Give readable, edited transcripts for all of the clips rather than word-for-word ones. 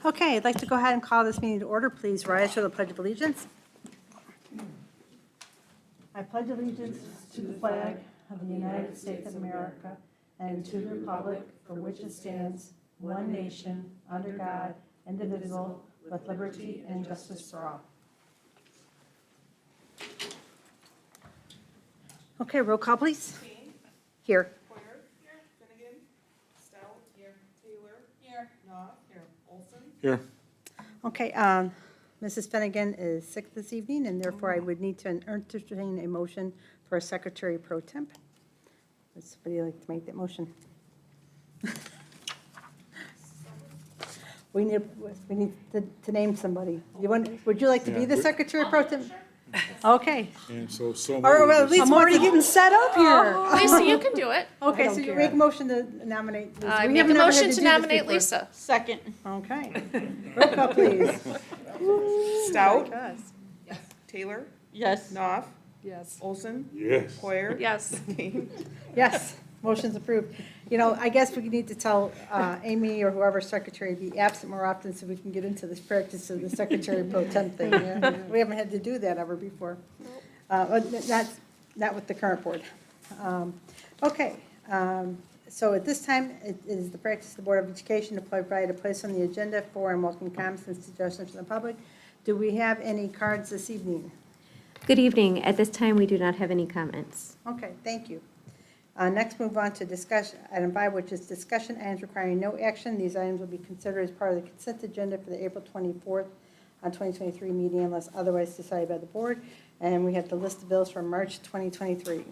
Okay, I'd like to go ahead and call this meeting to order. Please rise for the Pledge of Allegiance. I pledge allegiance to the flag of the United States of America and to the republic for which it stands, one nation, under God, indivisible, with liberty and justice for all. Okay, roll call, please. Kane. Here. Poyer. Here. Finnegan. Stout. Here. Taylor. Here. Knopf. Here. Olson. Here. Okay, Mrs. Finnegan is sick this evening, and therefore I would need to entertain a motion for a secretary pro temp. Would somebody like to make that motion? We need to name somebody. Would you like to be the secretary pro temp? Okay. And so Or well, at least I'm already getting set up here. Lisa, you can do it. Okay, don't so you care. make a motion to nominate Lisa. I We make have a never had motion do to this nominate before. Lisa. Second. Okay. Roll call, please. Stout. Yes. Taylor. Yes. Knopf. Yes. Olson. Yes. Poyer. Yes. Kane. Yes, motion's approved. You know, I guess we need to tell Amy or whoever's secretary to be absent more often so we can get into this practice of the secretary pro temp thing. Yeah. We haven't had to do that ever before. Not with the current board. Okay, so at this time, it is the practice of the Board of Education to provide a place on the agenda for and welcome comments and suggestions from the public. Do we have any cards this evening? Good evening. At this time, we do not have any comments. Okay, thank you. Next, move on to discussion, item 5, which is discussion items requiring no action. These items will be considered as part of the consent agenda for the April 24th, 2023 meeting unless otherwise decided by the board. And we have the list of bills from March 2023.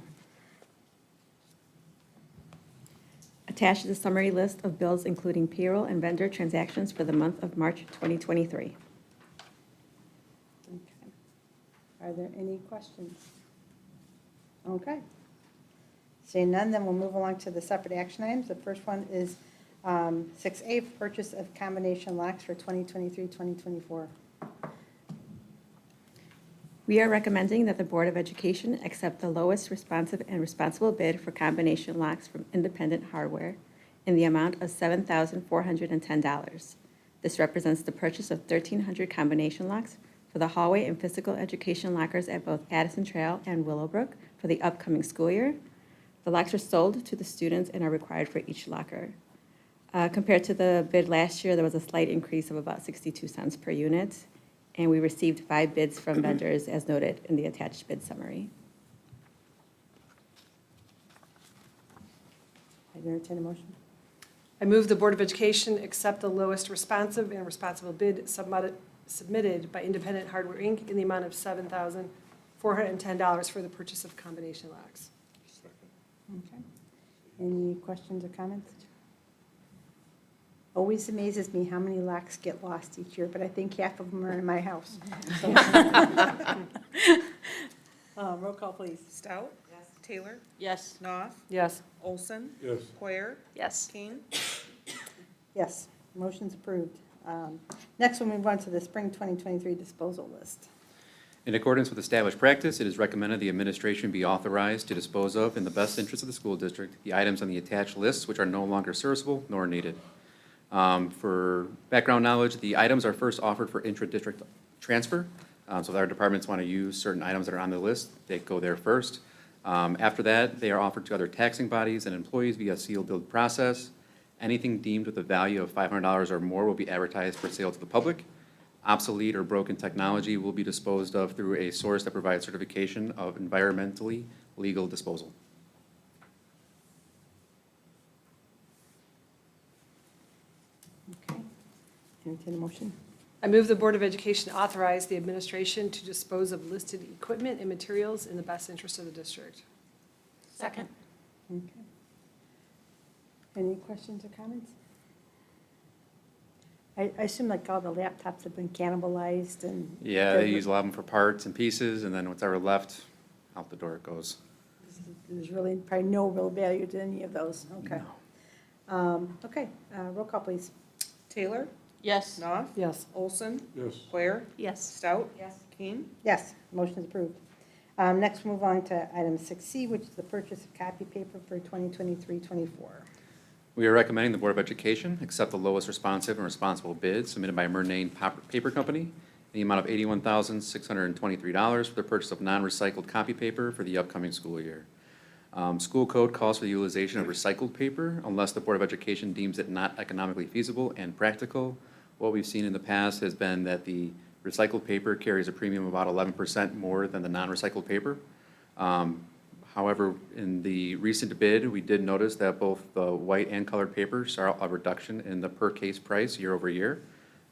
Attached is a summary list of bills including payroll and vendor transactions for the month of March 2023. Okay. Are there any questions? Okay. Seeing none, then we'll move along to the separate action items. The first one is 6A, purchase of combination locks for 2023-2024. We are recommending that the Board of Education accept the lowest responsive and responsible bid for combination locks from Independent Hardware in the amount of $7,410. This represents the purchase of 1,300 combination locks for the hallway and physical education lockers at both Addison Trail and Willowbrook for the upcoming school year. The locks are sold to the students and are required for each locker. Compared to the bid last year, there was a slight increase of about 62 cents per unit, and we received 5 bids from vendors as noted in the attached bid summary. I entertain a motion. I move the Board of Education accept the lowest responsive and responsible bid submitted by Independent Hardware, Inc. in the amount of $7,410 for the purchase of combination locks. Okay. Any questions or comments? Always amazes me how many locks get lost each year, but I think half of them are in my house. So. Roll call, please. Stout. Yes. Taylor. Yes. Knopf. Yes. Olson. Yes. Poyer. Yes. Kane. Yes, motion's approved. Next, we'll move on to the spring 2023 disposal list. In accordance with established practice, it is recommended the administration be authorized to dispose of, in the best interest of the school district, the items on the attached lists which are no longer serviceable nor needed. For background knowledge, the items are first offered for intra-district transfer. So if our departments want to use certain items that are on the list, they go there first. After that, they are offered to other taxing bodies and employees via sealed bid process. Anything deemed with a value of $500 or more will be advertised for sale to the public. Obsolete or broken technology will be disposed of through a source that provides certification of environmentally legal disposal. Okay. Entertain a motion. I move the Board of Education authorize the administration to dispose of listed equipment and materials in the best interest of the district. Second. Okay. Any questions or comments? I assume like all the laptops have been cannibalized and. Yeah, they use a lot of them for parts and pieces, and then whatever left, out the door it goes. There's really probably no real value to any of those. Okay. Okay, roll call, please. Taylor. Yes. Knopf. Yes. Olson. Yes. Poyer. Yes. Stout. Yes. Kane. Yes, motion is approved. Next, we'll move on to item 6C, which is the purchase of copy paper for 2023-24. We are recommending that the Board of Education accept the lowest responsive and responsible bid for copy paper from Independent Hardware in the amount of $7,410. This represents the purchase of 1,300 copies of We are recommending the Board of Education accept the lowest responsive and responsible bid submitted by Murnane Paper Company in the amount of $81,623 for the purchase of non-recycled copy paper for the upcoming school year. School code calls for the utilization of recycled paper unless the Board of Education deems it not economically feasible and practical. What we've seen in the past has been that the recycled paper carries a premium of about 11% more than the non-recycled paper. However, in the recent bid, we did notice that both the white and colored paper saw a reduction in the per case price year over year.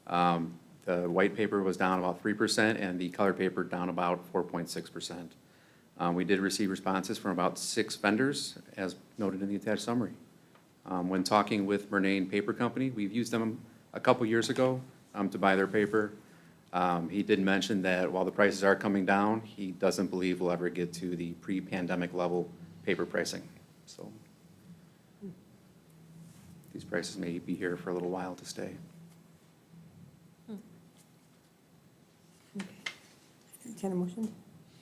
The white paper was down about 3% and the colored paper down about 4.6%. We did receive responses from about 6 vendors, as noted in the attached summary. When talking with Murnane Paper Company, we've used them a couple years ago to buy their paper. He did mention that while the prices are coming down, he doesn't believe we'll ever get to the pre-pandemic level paper pricing. So these prices may be here for a little while to stay. Entertain a motion?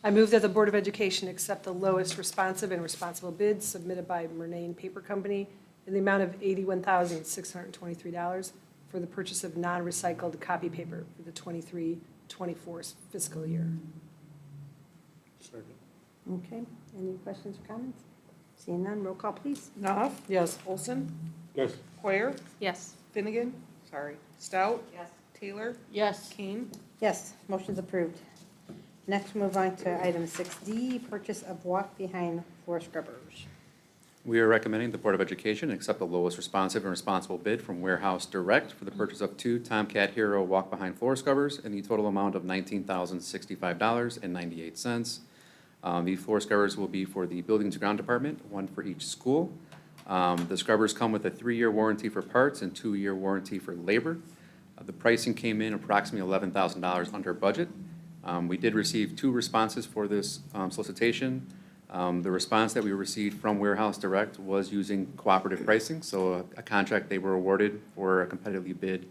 I move that the Board of Education accept the lowest responsive and responsible bid submitted by Murnane Paper Company in the amount of $81,623 for the purchase of non-recycled copy paper for the 23-24 fiscal year. Okay, any questions or comments? Seeing none, roll call, please. Knopf. Yes. Olson. Yes. Poyer. Yes. Finnegan. Sorry. Stout. Yes. Taylor. Yes. Kane. Yes, motion's approved. Next, move on to item 6D, purchase of walk-behind floor scrubbers. We are recommending the Board of Education accept the lowest responsive and responsible bid from Warehouse Direct for the purchase of 2 Tomcat Hero walk-behind floor scrubbers in the total amount of $19,065.98. These floor scrubbers will be for the Buildings and Ground Department, 1 for each school. The scrubbers come with a 3-year warranty for parts and 2-year warranty for labor. The pricing came in approximately $11,000 under budget. We did receive 2 responses for this solicitation. The response that we received from Warehouse Direct was using cooperative pricing, so a contract they were awarded for a competitively bid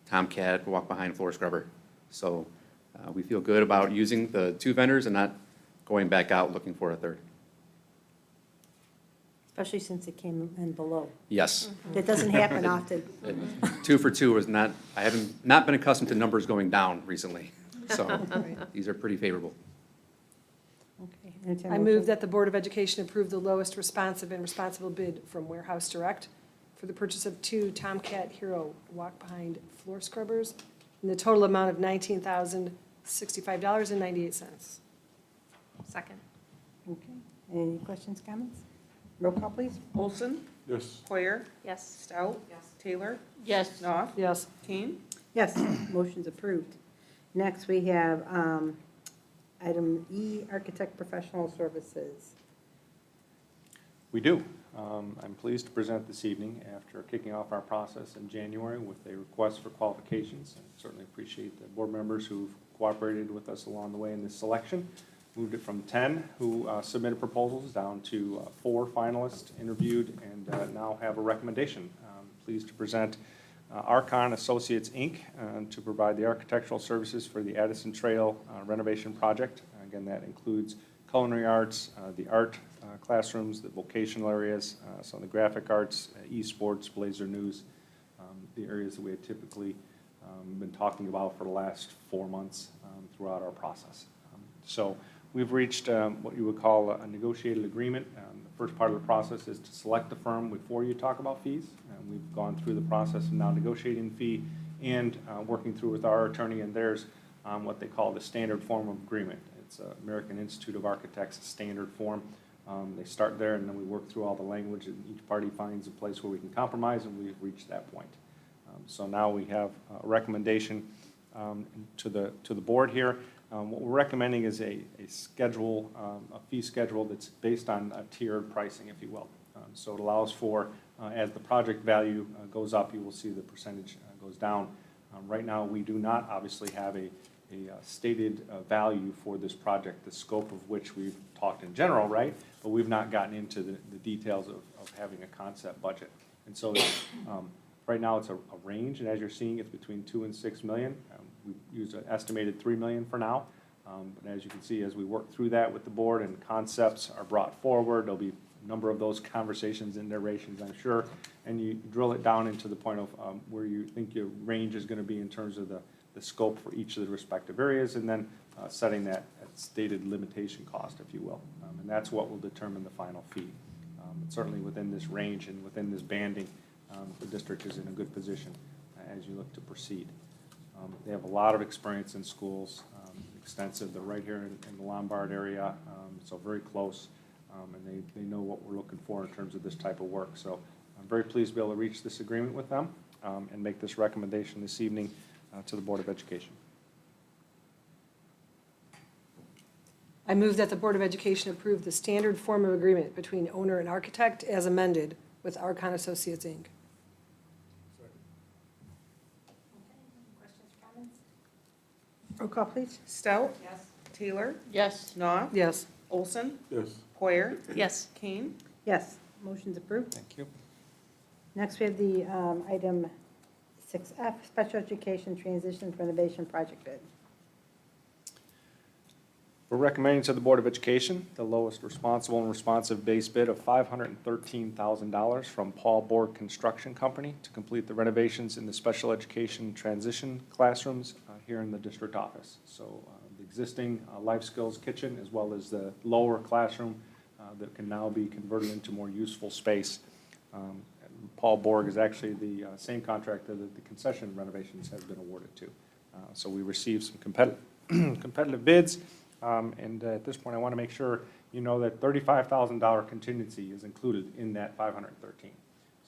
Tomcat walk-behind floor scrubber. So we feel good about using the 2 vendors and not going back out looking for a third. Especially since it came in below. Yes. That doesn't happen often. 2 for 2 was not, I haven't not been accustomed to numbers going down recently, so these are pretty favorable. Okay, entertain a I motion. move that the Board of Education approve the lowest responsive and responsible bid from Warehouse Direct for the purchase of 2 Tomcat Hero walk-behind floor scrubbers in the total amount of $19,065.98. Second. Okay, any questions, comments? Roll call, please. Olson. Yes. Poyer. Yes. Stout. Yes. Taylor. Yes. Knopf. Yes. Kane. Yes, motion's approved. Next, we have item E, architect professional services. We do. I'm pleased to present this evening after kicking off our process in January with a request for qualifications. I certainly appreciate the board members who've cooperated with us along the way in this selection. Moved it from 10 who submitted proposals down to 4 finalists interviewed and now have a recommendation. Pleased to present Archon Associates, Inc. To provide the architectural services for the Addison Trail renovation project. Again, that includes culinary arts, the art classrooms, the vocational areas, some of the graphic arts, esports, Blazer News, the areas that we had typically been talking about for the last 4 months throughout our process. So we've reached what you would call a negotiated agreement. The first part of the process is to select the firm before you talk about fees. We've gone through the process of now negotiating fee and working through with our attorney and theirs on what they call the standard form of agreement. It's American Institute of Architects standard form. They start there and then we work through all the language and each party finds a place where we can compromise and we've reached that point. So now we have a recommendation to the board here. What we're recommending is a schedule, a fee schedule that's based on a tiered pricing, if you will. So it allows for, as the project value goes up, you will see the percentage goes down. Right now, we do not obviously have a stated value for this project, the scope of which we've talked in general, right? But we've not gotten into the details of having a concept budget. And so right now, it's a range, and as you're seeing, it's between 2 and 6 million. We've used an estimated 3 million for now. But as you can see, as we work through that with the board and concepts are brought forward, there'll be a number of those conversations and iterations, I'm sure, and you drill it down into the point of where you think your range is going to be in terms of the scope for each of the respective areas, and then setting that stated limitation cost, if you will. And that's what will determine the final fee. But certainly within this range and within this banding, the district is in a good position as you look to proceed. They have a lot of experience in schools, extensive. They're right here in the Lombard area, so very close, and they know what we're looking for in terms of this type of work. So I'm very pleased to be able to reach this agreement with them and make this recommendation this evening to the Board of Education. I move that the Board of Education approve the standard form of agreement between owner and architect as amended with Archon Associates, Inc. Questions, comments? Roll call, please. Stout? Yes. Taylor? Yes. Knopf? Yes. Olson? Yes. Poyer? Yes. Kane? Yes, motion's approved. Thank you. Next, we have the item 6F, Special Education Transitions Renovation Project bid. We're recommending to the Board of Education the lowest responsible and responsive base bid of $513,000 from Paul Borg Construction Company to complete the renovations in the special education transition classrooms here in the district office. So the existing life skills kitchen, as well as the lower classroom that can now be converted into more useful space. Paul Borg is actually the same contractor that the concession renovations have been awarded to. So we received some competitive bids. And at this point, I want to make sure you know that $35,000 contingency is included in that 513.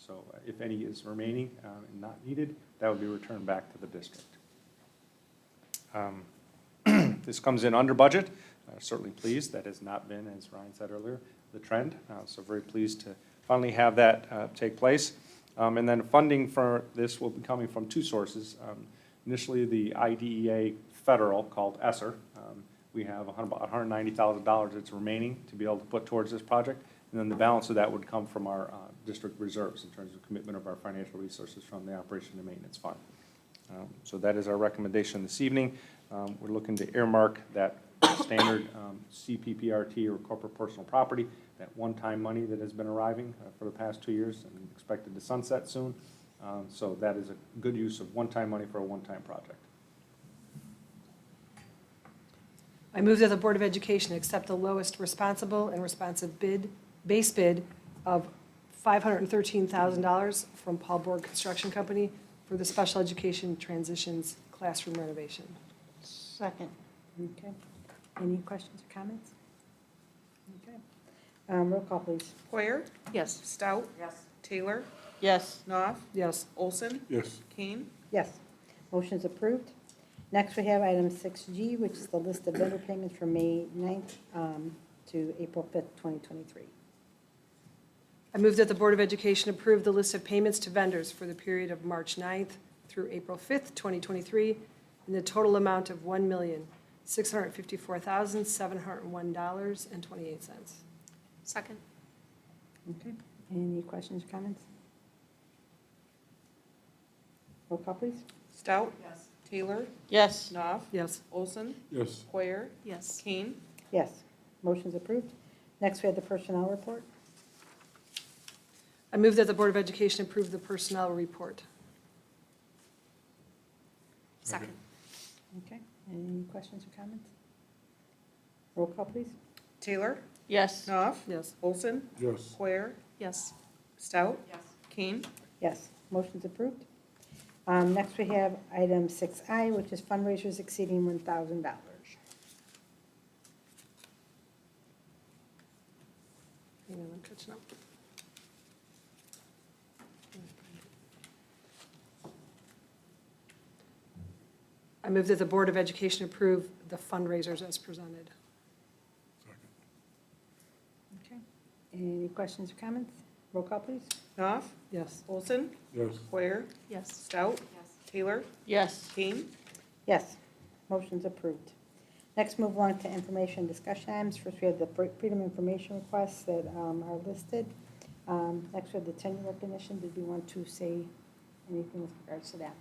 So if any is remaining and not needed, that would be returned back to the district. This comes in under budget. Certainly pleased. That has not been, as Ryan said earlier, the trend. So very pleased to finally have that take place. And then funding for this will be coming from two sources. Initially, the IDEA federal called ESSER. We have about $190,000 that's remaining to be able to put towards this project. And then the balance of that would come from our district reserves in terms of commitment of our financial resources from the Operation and Maintenance Fund. So that is our recommendation this evening. We're looking to earmark that standard CPPRT or corporate personal property, that one-time money that has been arriving for the past 2 years and expected to sunset soon. So that is a good use of one-time money for a one-time project. I move that the Board of Education accept the lowest responsible and responsive base bid of $513,000 from Paul Borg Construction Company for the special education transitions classroom renovation. Second. Okay. Any questions or comments? Okay. Roll call, please. Poyer? Yes. Stout? Yes. Taylor? Yes. Knopf? Yes. Olson? Yes. Kane? Yes, motion's approved. Next, we have item 6G, which is the list of vendor payments from May 9th to April 5th, 2023. I move that the Board of Education approve the list of payments to vendors for the period of March 9th through April 5th, 2023, in the total amount of $1,654,701.28. Second. Okay, any questions or comments? Roll call, please. Stout? Yes. Taylor? Yes. Knopf? Yes. Olson? Yes. Poyer? Yes. Kane? Yes, motion's approved. Next, we have the personnel report. I move that the Board of Education approve the personnel report. Second. Okay, any questions or comments? Roll call, please. Taylor? Yes. Knopf? Yes. Olson? Yes. Poyer? Yes. Stout? Yes. Kane? Yes, motion's approved. Next, we have item 6I, which is fundraisers exceeding $1,000. Hang on, I'm catching up. I move that the Board of Education approve the fundraisers as presented. Okay, any questions or comments? Roll call, please. Knopf? Yes. Olson? Yes. Poyer? Yes. Stout? Yes. Taylor? Yes. Kane? Yes, motion's approved. Next, move on to information discussion items. First, we have the freedom information requests that are listed. Next, we have the tenure recognition. Did you want to say anything with regards to that?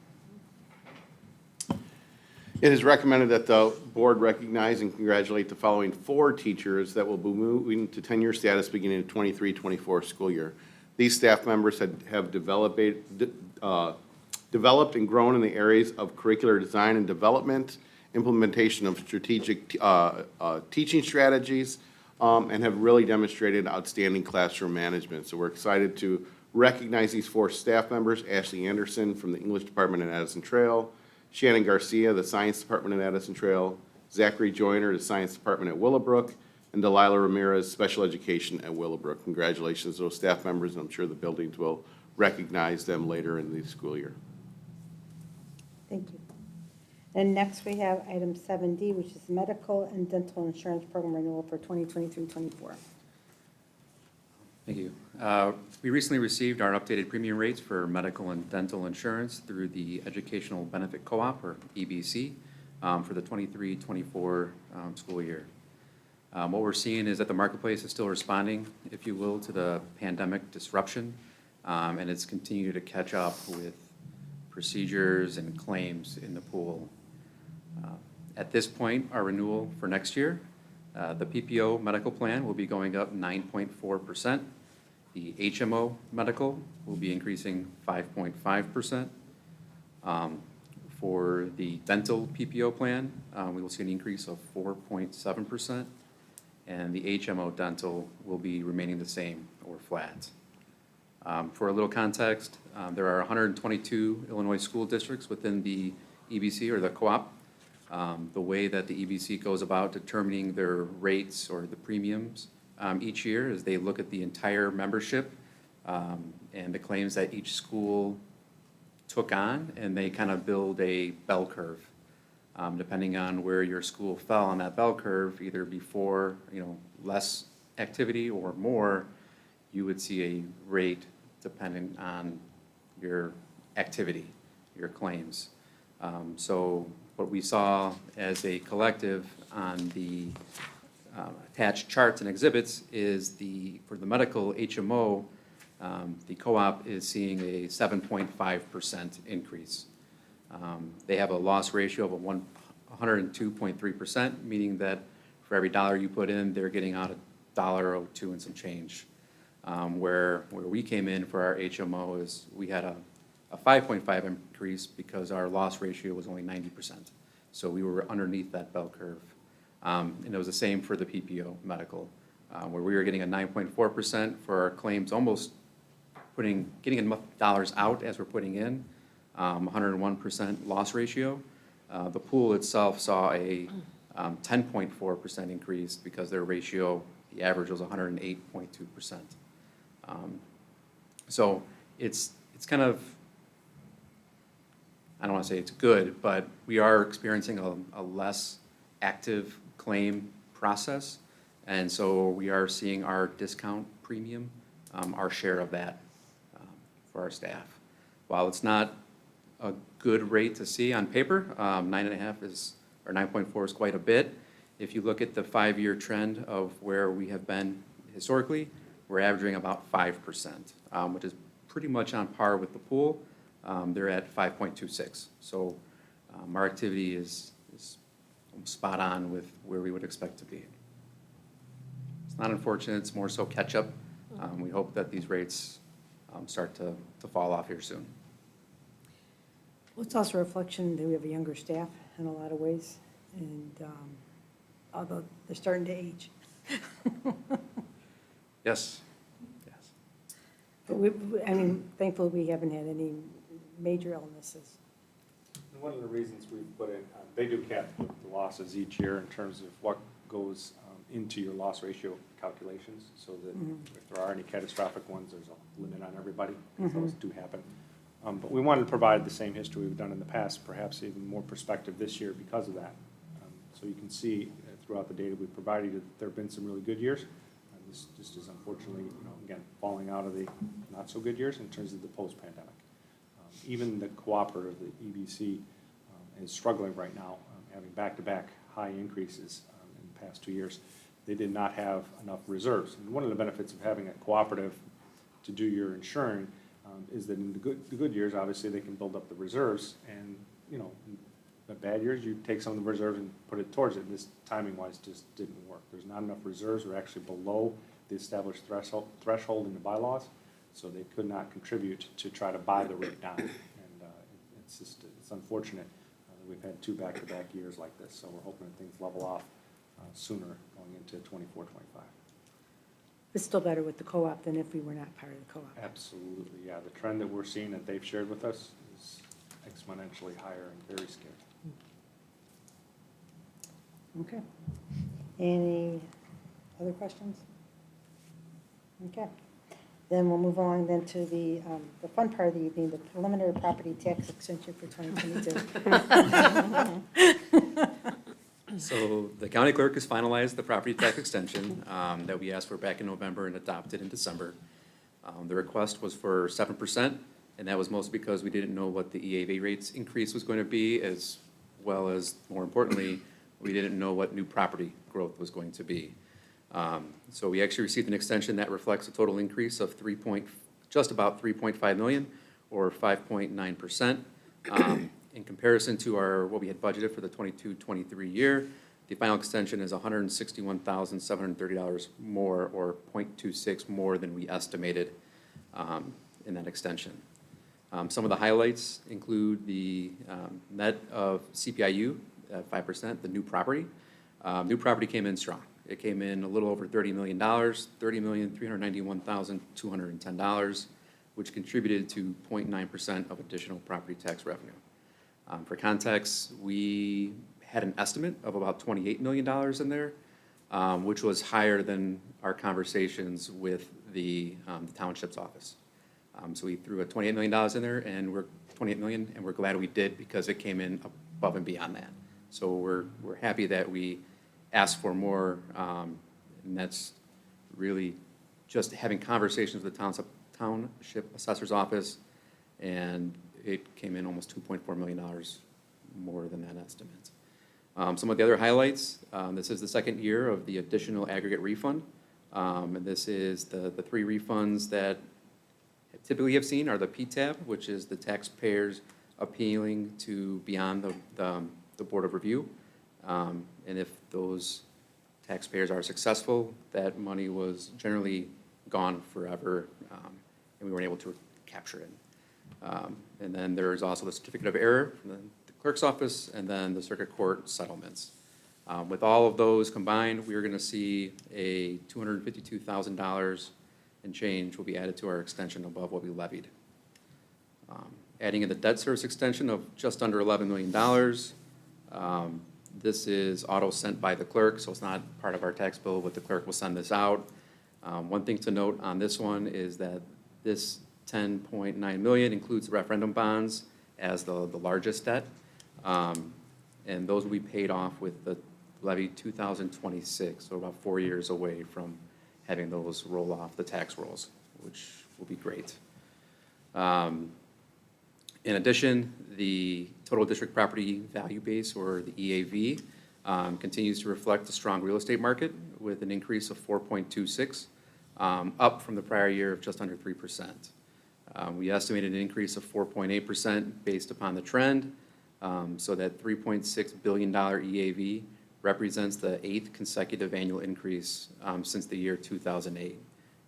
It is recommended that the board recognize and congratulate the following 4 teachers that will be moving to tenure status beginning the 23-24 school year. These staff members have developed and grown in the areas of curricular design and development, implementation of strategic teaching strategies, and have really demonstrated outstanding classroom management. So we're excited to recognize these 4 staff members: Ashley Anderson from the English Department at Addison Trail, Shannon Garcia, the Science Department at Addison Trail, Zachary Joyner, the Science Department at Willowbrook, and Delilah Ramirez, Special Education at Willowbrook. Congratulations to those staff members, and I'm sure the buildings will recognize them later in the school year. Thank you. And next, we have item 7D, which is medical and dental insurance program renewal for 2023-24. Thank you. We recently received our updated premium rates for medical and dental insurance through the Educational Benefit Co-op, or EBC, for the 23-24 school year. What we're seeing is that the marketplace is still responding, if you will, to the pandemic disruption, and it's continued to catch up with procedures and claims in the pool. At this point, our renewal for next year, the PPO medical plan will be going up 9.4%. The HMO medical will be increasing 5.5%. For the dental PPO plan, we will see an increase of 4.7%. And the HMO dental will be remaining the same or flat. For a little context, there are 122 Illinois school districts within the EBC or the co-op. The way that the EBC goes about determining their rates or the premiums each year is they look at the entire membership and the claims that each school took on, and they kind of build a bell curve. Depending on where your school fell on that bell curve, either before, less activity or more, you would see a rate depending on your activity, your claims. So what we saw as a collective on the attached charts and exhibits is for the medical HMO, the co-op is seeing a 7.5% increase. They have a loss ratio of 102.3%, meaning that for every dollar you put in, they're getting out $1.02 and some change. Where we came in for our HMO is we had a 5.5 increase because our loss ratio was only 90%. So we were underneath that bell curve. And it was the same for the PPO medical, where we were getting a 9.4% for our claims, almost getting enough dollars out as we're putting in, 101% loss ratio. The pool itself saw a 10.4% increase because their ratio, the average was 108.2%. So it's kind of, I don't want to say it's good, but we are experiencing a less active claim process. And so we are seeing our discount premium, our share of that for our staff. While it's not a good rate to see on paper, 9.5 is, or 9.4 is quite a bit. If you look at the 5-year trend of where we have been historically, we're averaging about 5%, which is pretty much on par with the pool. They're at 5.26. So our activity is spot on with where we would expect to be. It's not unfortunate, it's more so catch up. We hope that these rates start to fall off here soon. Well, it's also a reflection that we have a younger staff in a lot of ways, and although they're starting to age. Yes, yes. But thankfully, we haven't had any major illnesses. And one of the reasons we've put in, they do cap the losses each year in terms of what goes into your loss ratio calculations, so that if there are any catastrophic ones, there's a limit on everybody, because those do happen. But we wanted to provide the same history we've done in the past, perhaps even more perspective this year because of that. So you can see throughout the data we provided that there have been some really good years. This just is unfortunately, again, falling out of the not so good years in terms of the post-pandemic. Even the cooperative, the EBC, is struggling right now, having back-to-back high increases in the past 2 years. They did not have enough reserves. And one of the benefits of having a cooperative to do your insuring is that in the good years, obviously, they can build up the reserves, and the bad years, you take some of the reserves and put it towards it. And this timing-wise just didn't work. There's not enough reserves. We're actually below the established threshold in the bylaws, so they could not contribute to try to buy the rate down. And it's unfortunate that we've had 2 back-to-back years like this, so we're hoping that things level off sooner going into 24, 25. It's still better with the co-op than if we were not part of the co-op. Absolutely, yeah. The trend that we're seeing that they've shared with us is exponentially higher and very scary. Okay. Any other questions? Okay. Then we'll move along then to the fun part of the evening, the preliminary property tax extension for 2022. So the county clerk has finalized the property tax extension that we asked for back in November and adopted in December. The request was for 7%, and that was mostly because we didn't know what the EAV rates increase was going to be, as well as, more importantly, we didn't know what new property growth was going to be. So we actually received an extension that reflects a total increase of just about 3.5 million, or 5.9%. In comparison to what we had budgeted for the 22-23 year, the final extension is $161,730 more, or 0.26 more than we estimated in that extension. Some of the highlights include the net of CPIU at 5%, the new property. New property came in strong. It came in a little over $30 million, $30,391,210, which contributed to 0.9% of additional property tax revenue. For context, we had an estimate of about $28 million in there, which was higher than our conversations with the township's office. So we threw a $28 million in there, and we're glad we did, because it came in above and beyond that. So we're happy that we asked for more, and that's really just having conversations with the township assessor's office, and it came in almost $2.4 million more than that estimate. Some of the other highlights, this is the second year of the additional aggregate refund. And this is the 3 refunds that typically have seen are the PTAB, which is the taxpayers appealing to beyond the Board of Review. And if those taxpayers are successful, that money was generally gone forever, and we weren't able to capture it. And then there's also the certificate of error from the clerk's office, and then the circuit court settlements. With all of those combined, we're going to see a $252,000 and change will be added to our extension above what we levied. Adding in the debt service extension of just under $11 million. This is auto sent by the clerk, so it's not part of our tax bill, but the clerk will send this out. One thing to note on this one is that this $10.9 million includes referendum bonds as the largest debt. And those will be paid off with the levy 2026, so about 4 years away from having those roll off the tax rolls, which will be great. In addition, the total district property value base, or the EAV, continues to reflect the strong real estate market with an increase of 4.26, up from the prior year of just under 3%. We estimated an increase of 4.8% based upon the trend, so that $3.6 billion EAV represents the 8th consecutive annual increase since the year 2008.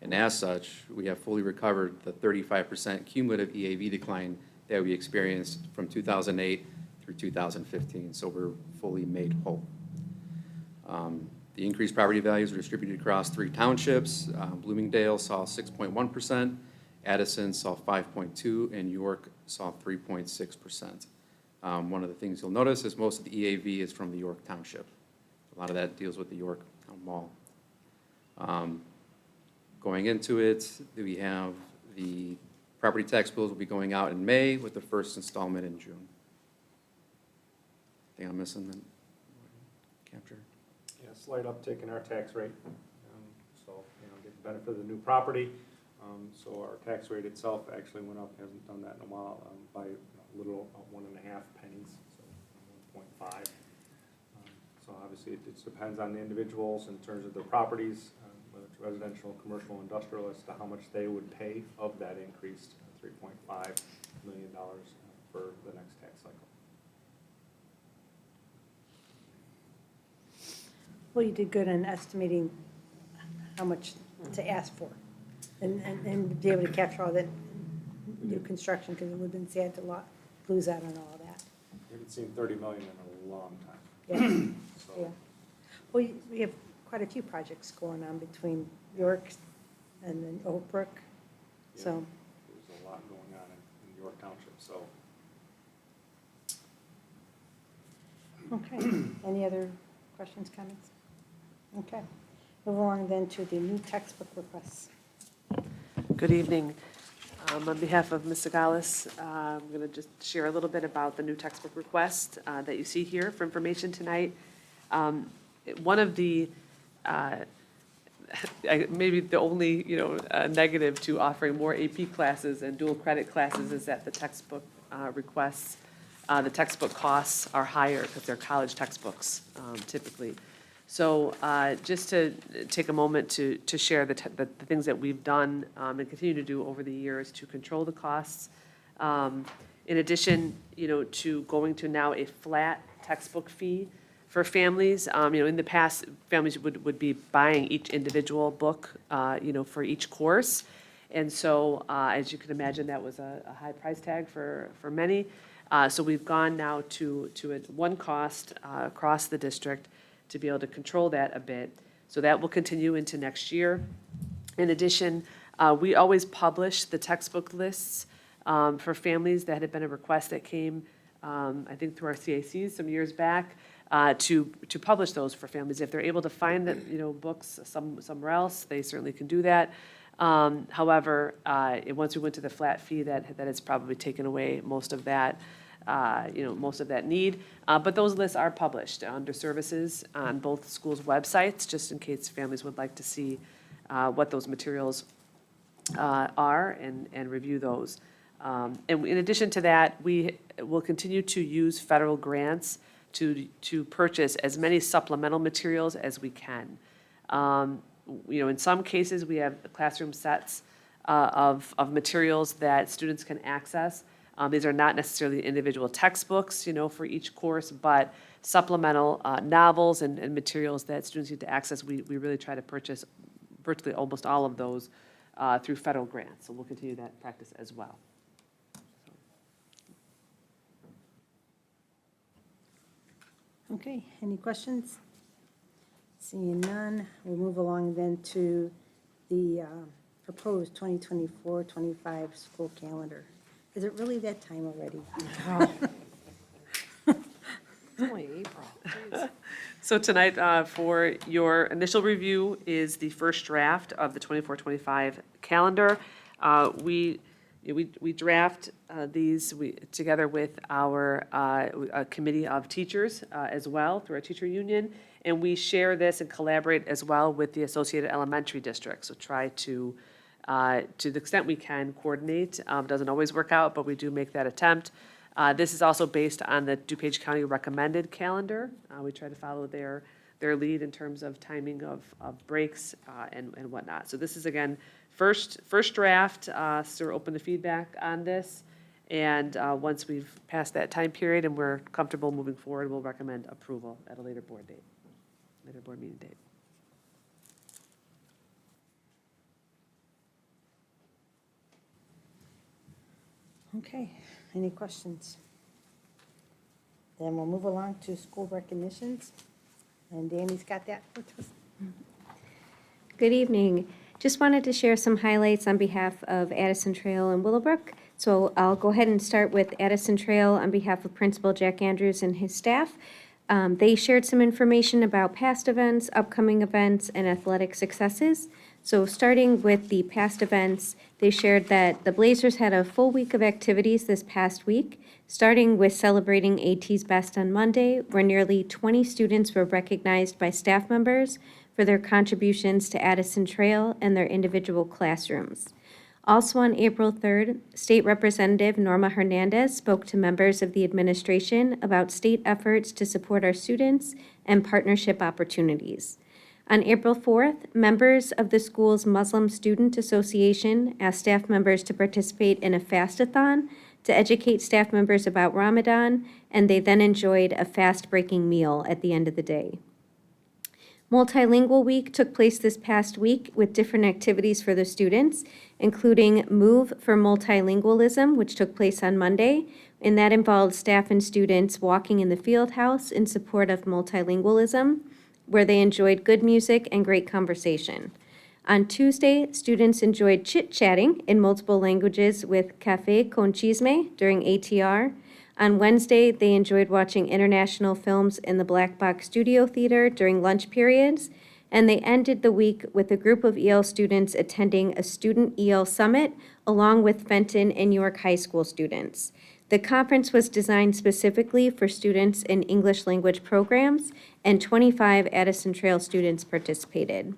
And as such, we have fully recovered the 35% cumulative EAV decline that we experienced from 2008 through 2015, so we're fully made whole. The increased property values were distributed across 3 townships. Bloomingdale saw 6.1%, Addison saw 5.2%, and York saw 3.6%. One of the things you'll notice is most of the EAV is from the York Township. A lot of that deals with the York Town Mall. Going into it, we have the property tax bills will be going out in May with the first installment in June. Think I'm missing that? Capture? Yeah, slight uptick in our tax rate. So, get the benefit of the new property. So our tax rate itself actually went up, hasn't done that in a while, by a little 1.5 pennies, so 1.5. So obviously it just depends on the individuals in terms of their properties, whether it's residential, commercial, industrial, as to how much they would pay of that increased $3.5 million for the next tax cycle. Well, you did good in estimating how much to ask for, and be able to capture all that new construction, because it would have been sad to lose out on all of that. We haven't seen 30 million in a long time. Yeah, So yeah. Well, we have quite a few projects going on between York and then Oak Brook, yeah, so, there's a lot going on in York Township, so. okay. Any other questions, comments? Okay. Move along then to the new textbook requests. Good evening. On behalf of Ms. Sagales, I'm going to just share a little bit about the new textbook request that you see here for information tonight. One of the, maybe the only, negative to offering more AP classes and dual credit classes is that the textbook requests, the textbook costs are higher because they're college textbooks typically. So just to take a moment to share the things that we've done and continue to do over the years to control the costs. In addition, to going to now a flat textbook fee for families. In the past, families would be buying each individual book, for each course. And so, as you can imagine, that was a high price tag for many. So we've gone now to one cost across the district to be able to control that a bit. So that will continue into next year. In addition, we always publish the textbook lists for families. That had been a request that came, I think, through our CACs some years back, to publish those for families. If they're able to find the, books somewhere else, they certainly can do that. However, once we went to the flat fee, that has probably taken away most of that, most of that need. But those lists are published under services on both schools' websites, just in case families would like to see what those materials are and review those. And in addition to that, we will continue to use federal grants to purchase as many supplemental materials as we can. In some cases, we have classroom sets of materials that students can access. These are not necessarily individual textbooks, for each course, but supplemental novels and materials that students need to access. We really try to purchase virtually almost all of those through federal grants. So we'll continue that practice as well. Okay, any questions? Seeing none, we'll move along then to the proposed 2024-25 school calendar. Is it really that time already? It's only April. Jeez. So tonight, for your initial review, is the first draft of the 24-25 calendar. We draft these together with our a committee of teachers as well through our teacher union, and we share this and collaborate as well with the associated elementary districts. So try to the extent we can, coordinate. Doesn't always work out, but we do make that attempt. This is also based on the DuPage County recommended calendar. We try to follow their lead in terms of timing of breaks and whatnot. So this is, again, first draft, so we're open to feedback on this. And once we've passed that time period and we're comfortable moving forward, we'll recommend approval at a later board meeting date. Okay, any questions? Then we'll move along to school recognitions. And Danny's got that for us. Good evening. Just wanted to share some highlights on behalf of Addison Trail and Willowbrook. So I'll go ahead and start with Addison Trail on behalf of Principal Jack Andrews and his staff. They shared some information about past events, upcoming events, and athletic successes. So starting with the past events, they shared that the Blazers had a full week of activities this past week, starting with celebrating AT's Best on Monday, where nearly 20 students were recognized by staff members for their contributions to Addison Trail and their individual classrooms. Also on April 3rd, State Representative Norma Hernandez spoke to members of the administration about state efforts to support our students and partnership opportunities. On April 4th, members of the school's Muslim Student Association asked staff members to participate in a fast-a-thon to educate staff members about Ramadan, and they then enjoyed a fast-breaking meal at the end of the day. Multilingual Week took place this past week with different activities for the students, including Move for Multilingualism, which took place on Monday, and that involved staff and students walking in the field house in support of multilingualism, where they enjoyed good music and great conversation. On Tuesday, students enjoyed chit-chatting in multiple languages with Café con Chisme during ATR. On Wednesday, they enjoyed watching international films in the Black Box Studio Theater during lunch periods, and they ended the week with a group of EL students attending a student EL summit along with Fenton and York High School students. The conference was designed specifically for students in English language programs, and 25 Addison Trail students participated.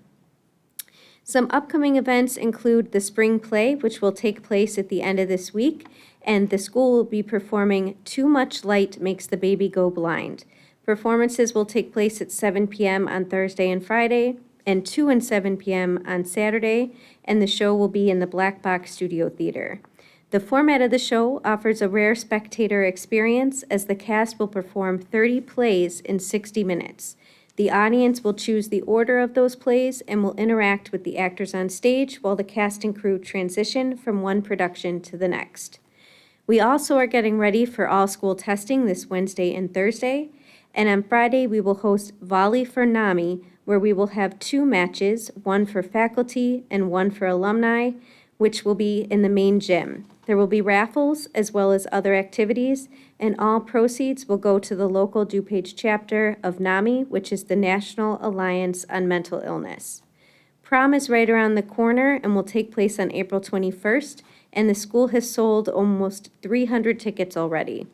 Some upcoming events include the spring play, which will take place at the end of this week, and the school will be performing Too Much Light Makes the Baby Go Blind. Performances will take place at 7 p.m. on Thursday and Friday, and 2 and 7 p.m. on Saturday, and the show will be in the Black Box Studio Theater. The format of the show offers a rare spectator experience as the cast will perform 30 plays in 60 minutes. The audience will choose the order of those plays and will interact with the actors on stage while the cast and crew transition from one production to the next. We also are getting ready for all-school testing this Wednesday and Thursday, and on Friday we will host Volley for NAMI, where we will have 2 matches, one for faculty and one for alumni, which will be in the main gym. There will be raffles as well as other activities, and all proceeds will go to the local DuPage chapter of NAMI, which is the National Alliance on Mental Illness. Prom is right around the corner and will take place on April 21st, and the school has sold almost 300 tickets already.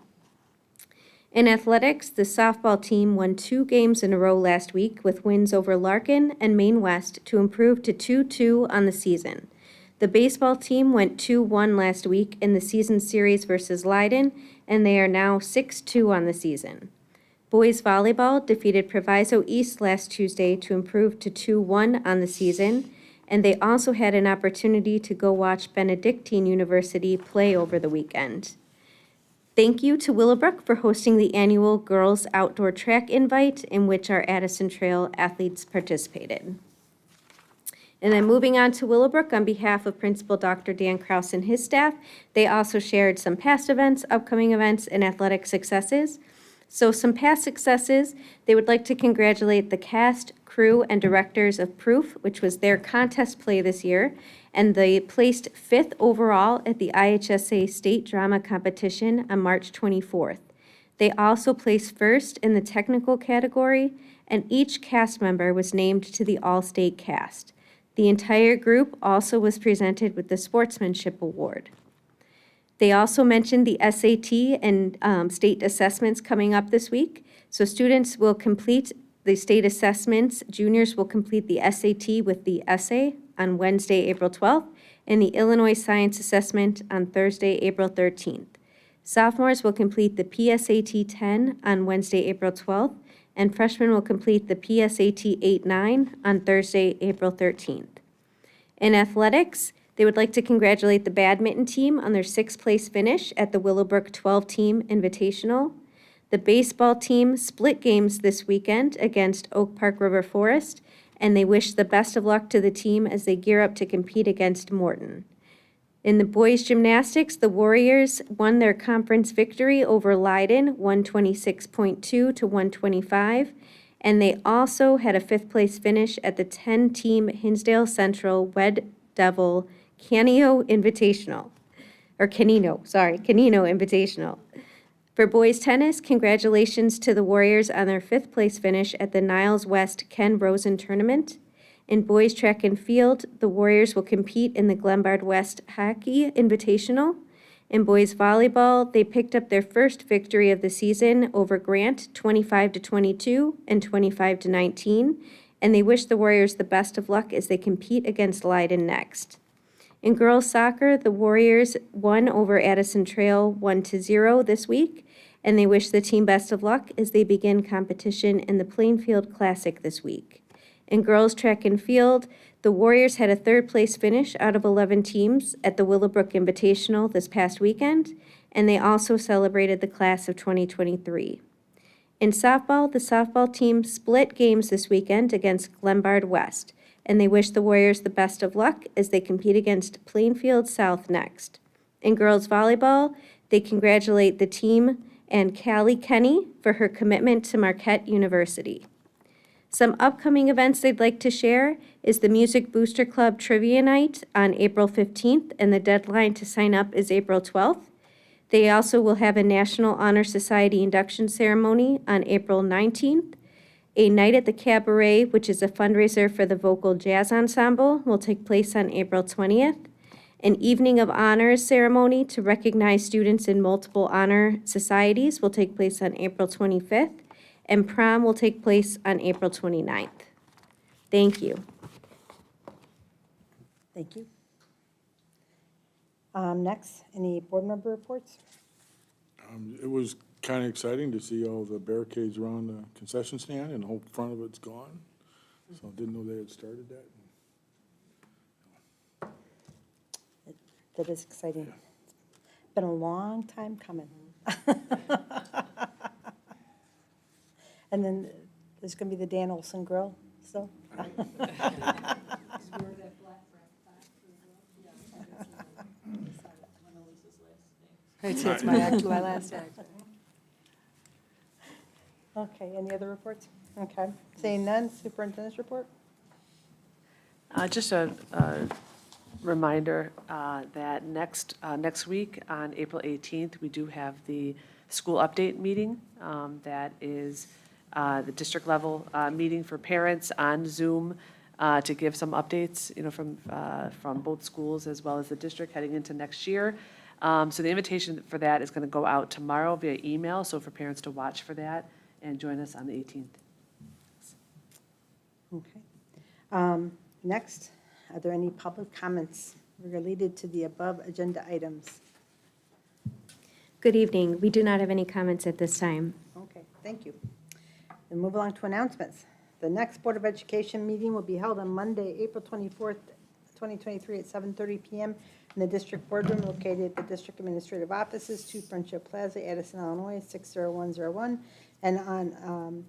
In athletics, the softball team won 2 games in a row last week with wins over Larkin and Maine West to improve to 2-2 on the season. The baseball team went 2-1 last week in the season series versus Leiden, and they are now 6-2 on the season. Boys volleyball defeated Proviso East last Tuesday to improve to 2-1 on the season, and they also had an opportunity to go watch Benedictine University play over the weekend. Thank you to Willowbrook for hosting the annual Girls Outdoor Track Invite, in which our Addison Trail athletes participated. And then moving on to Willowbrook, on behalf of Principal Dr. Dan Kraus and his staff, they also shared some past events, upcoming events, and athletic successes. So some past successes, they would like to congratulate the cast, crew, and directors of Proof, which was their contest play this year, and they placed 5th overall at the IHSA State Drama Competition on March 24th. They also placed first in the technical category, and each cast member was named to the All-State cast. The entire group also was presented with the Sportsmanship Award. They also mentioned the SAT and state assessments coming up this week. So students will complete the state assessments. Juniors will complete the SAT with the essay on Wednesday, April 12th, and the Illinois Science Assessment on Thursday, April 13th. Sophomores will complete the PSAT 10 on Wednesday, April 12th, and freshmen will complete the PSAT 8-9 on Thursday, April 13th. In athletics, they would like to congratulate the badminton team on their 6th place finish at the Willowbrook 12-team Invitational. The baseball team split games this weekend against Oak Park River Forest, and they wish the best of luck to the team as they gear up to compete against Morton. In the boys' gymnastics, the Warriors won their conference victory over Leiden, 126.2 to 125, and they also had a 5th place finish at the 10-team Hinsdale Central Red Devil Canino Invitational. For boys tennis, congratulations to the Warriors on their 5th place finish at the Niles West Ken Rosen Tournament. In boys track and field, the Warriors will compete in the Glenbard West Hockey Invitational. In boys volleyball, they picked up their first victory of the season over Grant, 25-22 and 25-19, and they wish the Warriors the best of luck as they compete against Leiden next. In girls soccer, the Warriors won over Addison Trail 1-0 this week, and they wish the team best of luck as they begin competition in the Plainfield Classic this week. In girls track and field, the Warriors had a 3rd place finish out of 11 teams at the Willowbrook Invitational this past weekend, and they also celebrated the class of 2023. In softball, the softball team split games this weekend against Glenbard West, and they wish the Warriors the best of luck as they compete against Plainfield South next. In girls volleyball, they congratulate the team and Callie Kenny for her commitment to Marquette University. Some upcoming events they'd like to share is the Music Booster Club Trivia Night on April 15th, and the deadline to sign up is April 12th. They also will have a National Honor Society induction ceremony on April 19th. A Night at the Cabaret, which is a fundraiser for the Vocal Jazz Ensemble, will take place on April 20th. An Evening of Honors ceremony to recognize students in multiple honor societies will take place on April 25th, and prom will take place on April 29th. Thank you. Thank you. Next, any board member reports? It was kind of exciting to see all the barricades around the concession stand, and the whole front of it's gone. So I didn't know they had started that. That is exciting. It's been a long time coming. And then there's going to be the Dan Olson Grill still. It's my last act. Okay, any other reports? Okay, seeing none, superintendent's report? Just a reminder that next week, on April 18th, we do have the school update meeting. That is the district level meeting for parents on Zoom to give some updates, from both schools as well as the district heading into next year. So the invitation for that is going to go out tomorrow via email, so for parents to watch for that and join us on the 18th. Okay. Next, are there any public comments related to the above agenda items? Good evening. We do not have any comments at this time. Okay, thank you. Then move along to announcements. The next Board of Education meeting will be held on Monday, April 24th, 2023 at 7:30 PM in the district boardroom located at the district administrative offices, 2 Friendship Plaza, Addison, Illinois, 60101. And on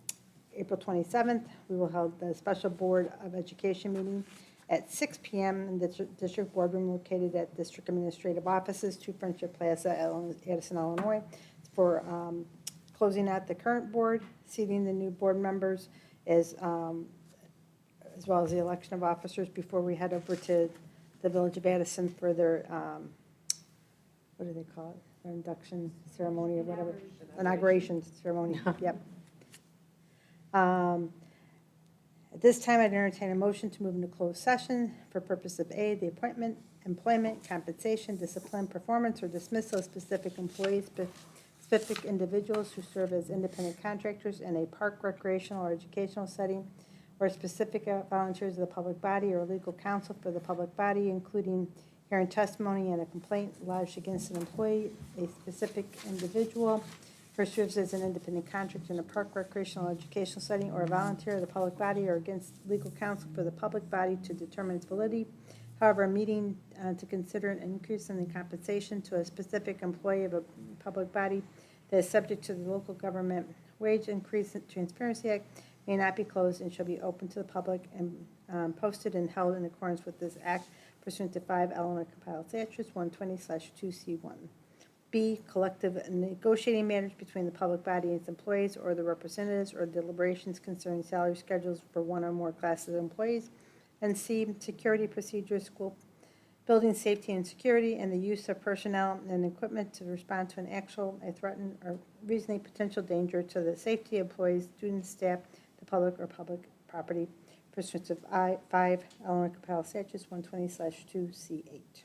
April 27th, we will hold the special Board of Education meeting at 6 PM in the district boardroom located at district administrative offices, 2 Friendship Plaza, Addison, Illinois, for closing out the current board, seating the new board members, as well as the election of officers before we head over to the Village of Addison for their, what do they call it? Their induction ceremony or whatever. Inauguration ceremony, yep. At this time, I'd entertain a motion to move into closed session for purpose of A, the appointment, employment, compensation, discipline, performance, or dismissal of specific employees, specific individuals who serve as independent contractors in a park, recreational, or educational setting, or specific volunteers of the public body or legal counsel for the public body, including hearing testimony and a complaint lodged against an employee, a specific individual who serves as an independent contractor in a park, recreational, or educational setting, or a volunteer of the public body, or against legal counsel for the public body to determine its validity. However, a meeting to consider an increase in the compensation to a specific employee of a public body that is subject to the Local Government Wage Increase and Transparency Act may not be closed and shall be open to the public and posted and held in accordance with this act pursuant to 5 Illinois Compiled Statutes 120/2C1. B, collective negotiating matters between the public body and its employees or the representatives or deliberations concerning salary schedules for one or more classes of employees. And C, security procedures, school building safety and security, and the use of personnel and equipment to respond to an actual, a threatened, or reasonably potential danger to the safety of employees, students, staff, the public, or public property pursuant to 5 Illinois Compiled Statutes 120/2C8.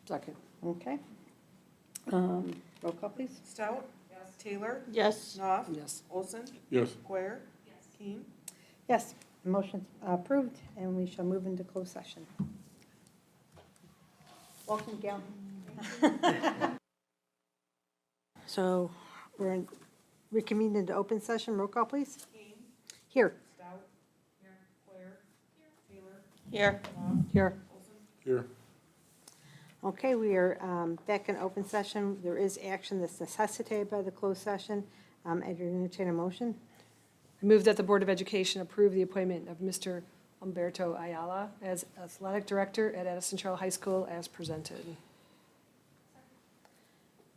Second. Okay. Roll call, please. Stout? Yes. Taylor? Yes. Knopf? Yes. Olson? Yes. Square? Yes. Keen? Yes, motion approved, and we shall move into closed session. Welcome, Gail. So we're reconvened into open session. Roll call, please. Keen? Here. Stout? Here. Square? Here. Taylor? Here. Knopf? Here. Olson? Here. Okay, we are back in open session. There is action that's necessitated by the closed session. I'd entertain a motion. I move that the Board of Education approve the appointment of Mr. Umberto Ayala as athletic director at Addison Trail High School as presented.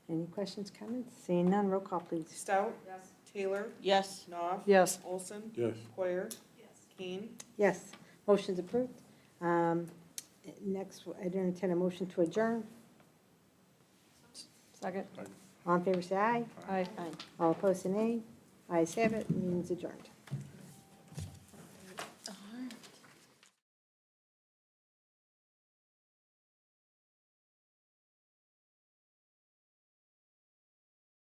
Any questions, comments? Seeing none, roll call, please. Stout? Yes. Taylor? Yes. Knopf? Yes. Olson? Yes. Poyer? Yes. Kane? Yes, motion's approved. Next, I'd entertain a motion to adjourn. Second. All in favor, say aye. Aye. All opposed, say nay. Ayes have it, meeting's adjourned.